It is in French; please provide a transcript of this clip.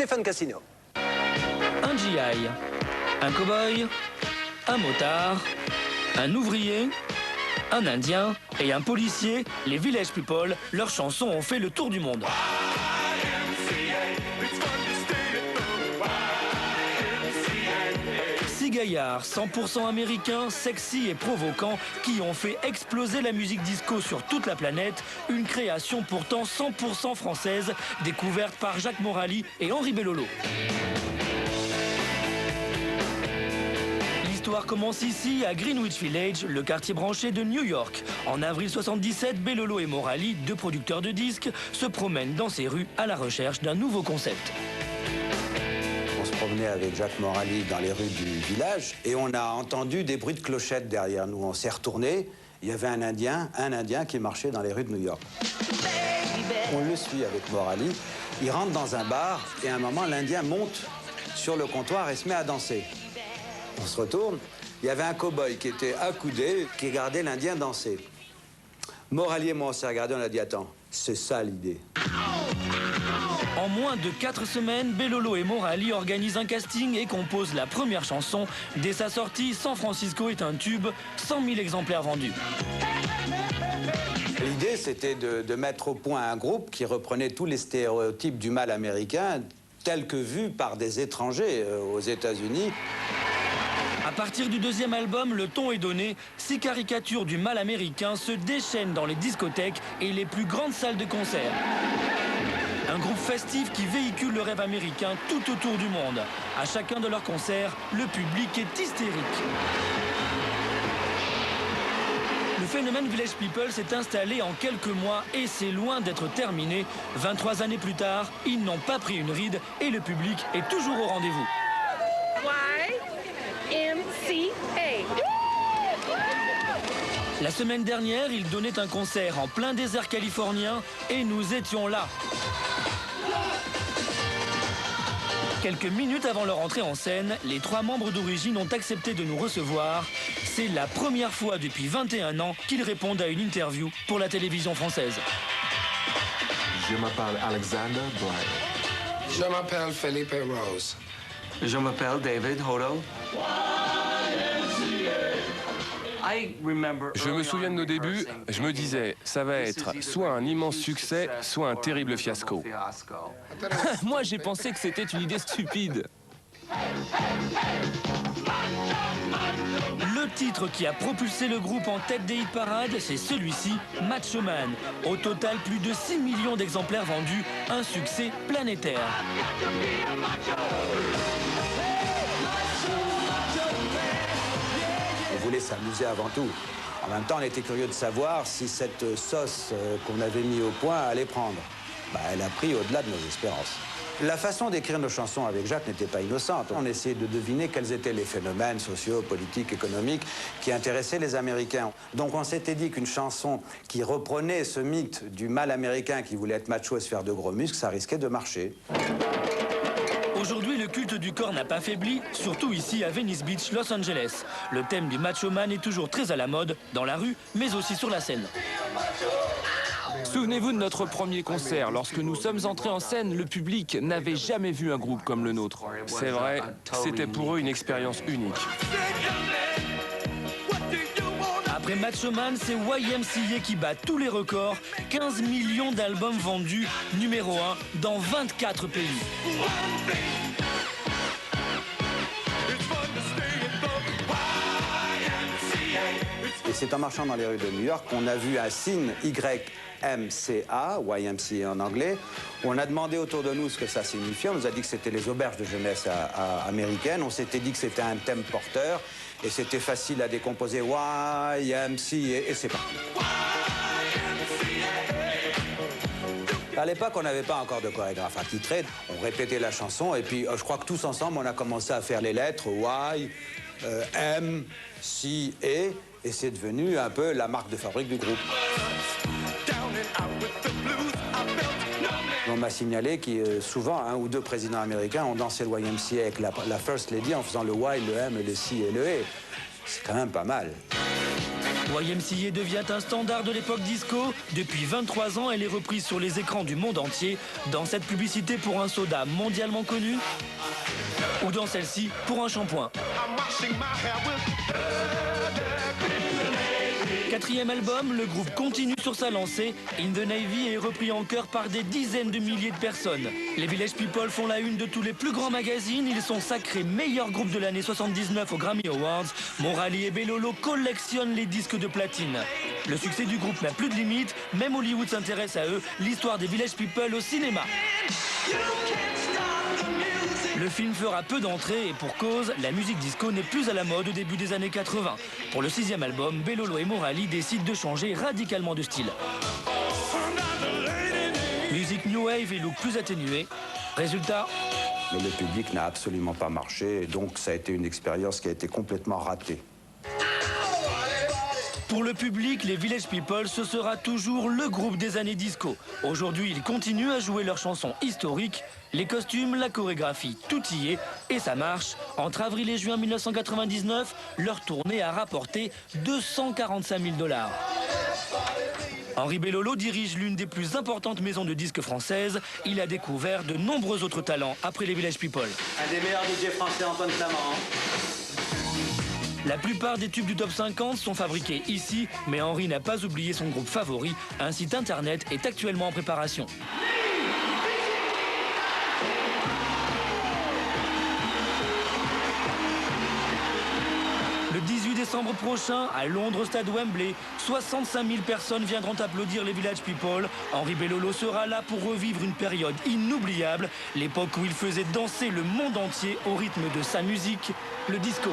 Stéphane Cassino. Un GI, un cow-boy, un motard, un ouvrier, un indien et un policier, les Village People, leurs chansons ont fait le tour du monde. 6 gaillards 100% américains, sexy et provocants qui ont fait exploser la musique disco sur toute la planète, une création pourtant 100% française, découverte par Jacques Morali et Henri Bellolo. L'histoire commence ici, à Greenwich Village, le quartier branché de New York. En avril 77, Bellolo et Morali, deux producteurs de disques, se promènent dans ces rues à la recherche d'un nouveau concept. On se promenait avec Jacques Morali dans les rues du village et on a entendu des bruits de clochettes derrière nous. On s'est retourné, il y avait un Indien qui marchait dans les rues de New York. On le suit avec Morali, il rentre dans un bar et à un moment l'Indien monte sur le comptoir et se met à danser. On se retourne, il y avait un cow-boy qui était accoudé, qui regardait l'Indien danser. Morali et moi, on s'est regardé, on a dit, attends, c'est ça l'idée. En moins de 4 semaines, Bellolo et Morali organisent un casting et composent la première chanson. Dès sa sortie, San Francisco est un tube, 100 000 exemplaires vendus. L'idée, c'était de mettre au point un groupe qui reprenait tous les stéréotypes du mal américain, tels que vus par des étrangers aux États-Unis. À partir du deuxième album, le ton est donné. 6 caricatures du mal américain se déchaînent dans les discothèques et les plus grandes salles de concert. Un groupe festif qui véhicule le rêve américain tout autour du monde. À chacun de leurs concerts, le public est hystérique. Le phénomène Village People s'est installé en quelques mois et c'est loin d'être terminé. 23 années plus tard, ils n'ont pas pris une ride et le public est toujours au rendez-vous. La semaine dernière, ils donnaient un concert en plein désert californien et nous étions là. Quelques minutes avant leur entrée en scène, les 3 membres d'origine ont accepté de nous recevoir. C'est la première fois depuis 21 ans qu'ils répondent à une interview pour la télévision française. Je m'appelle Alexander Bryant. Je m'appelle Felipe Rose. Je m'appelle David Hodo. Je me souviens de nos débuts, je me disais, ça va être soit un immense succès, soit un terrible fiasco. Moi, j'ai pensé que c'était une idée stupide. Le titre qui a propulsé le groupe en tête des hit-parades, c'est celui-ci, Macho Man. Au total, plus de 6 millions d'exemplaires vendus, un succès planétaire. On voulait s'amuser avant tout. En même temps, on était curieux de savoir si cette sauce qu'on avait mis au point allait prendre. Elle a pris au-delà de nos espérances. La façon d'écrire nos chansons avec Jacques n'était pas innocente. On essayait de deviner quels étaient les phénomènes sociaux, politiques, économiques qui intéressaient les Américains. Donc on s'était dit qu'une chanson qui reprenait ce mythe du mal américain qui voulait être macho et se faire de gros muscles, ça risquait de marcher. Aujourd'hui, le culte du corps n'a pas faibli, surtout ici à Venice Beach, Los Angeles. Le thème du macho man est toujours très à la mode, dans la rue, mais aussi sur la scène. Souvenez-vous de notre premier concert. Lorsque nous sommes entrés en scène, le public n'avait jamais vu un groupe comme le nôtre. C'est vrai, c'était pour eux une expérience unique. Après Macho Man, c'est YMCA qui bat tous les records. 15 millions d'albums vendus, numéro 1 dans 24 pays. Et c'est en marchant dans les rues de New York qu'on a vu un signe YMCA, YMCA en anglais. On a demandé autour de nous ce que ça signifiait. On nous a dit que c'était les auberges de jeunesse américaines. On s'était dit que c'était un thème porteur. Et c'était facile à décomposer. YMCA, et c'est parti. À l'époque, on n'avait pas encore de chorégraphe attitré. On répétait la chanson et puis je crois que tous ensemble, on a commencé à faire les lettres Y, M, C, E. Et c'est devenu un peu la marque de fabrique du groupe. On m'a signalé que souvent, 1 ou 2 présidents américains ont dansé le YMCA avec la First Lady en faisant le Y, le M, le C et le E. C'est quand même pas mal. YMCA devient un standard de l'époque disco. Depuis 23 ans, elle est reprise sur les écrans du monde entier. Dans cette publicité pour un soda mondialement connu, ou dans celle-ci pour un shampoing. Quatrième album, le groupe continue sur sa lancée. In the Navy est repris en chœur par des dizaines de milliers de personnes. Les Village People font la une de tous les plus grands magazines. Ils sont sacrés meilleurs groupes de l'année 79 aux Grammy Awards. Morali et Bellolo collectionnent les disques de platine. Le succès du groupe n'a plus de limite. Même Hollywood s'intéresse à eux. L'histoire des Village People au cinéma. Le film fera peu d'entrées et pour cause, la musique disco n'est plus à la mode au début des années 80. Pour le 6e album, Bellolo et Morali décident de changer radicalement de style. Musique new wave et look plus atténué. Résultat, Mais le public n'a absolument pas marché, et donc ça a été une expérience qui a été complètement ratée. pour le public, les Village People, ce sera toujours le groupe des années disco. Aujourd'hui, ils continuent à jouer leurs chansons historiques. Les costumes, la chorégraphie, tout y est. Et ça marche. Entre avril et juin 1999, leur tournée a rapporté 245 000 $. Henri Bellolo dirige l'une des plus importantes maisons de disques françaises. Il a découvert de nombreux autres talents après les Village People. Un des meilleurs DJ français, Antoine Flamand. La plupart des tubes du top 50 sont fabriqués ici, mais Henri n'a pas oublié son groupe favori. Un site internet est actuellement en préparation. Le 18 décembre prochain, à Londres, au stade Wembley, 65 000 personnes viendront applaudir les Village People. Henri Bellolo sera là pour revivre une période inoubliable, l'époque où il faisait danser le monde entier au rythme de sa musique, le disco.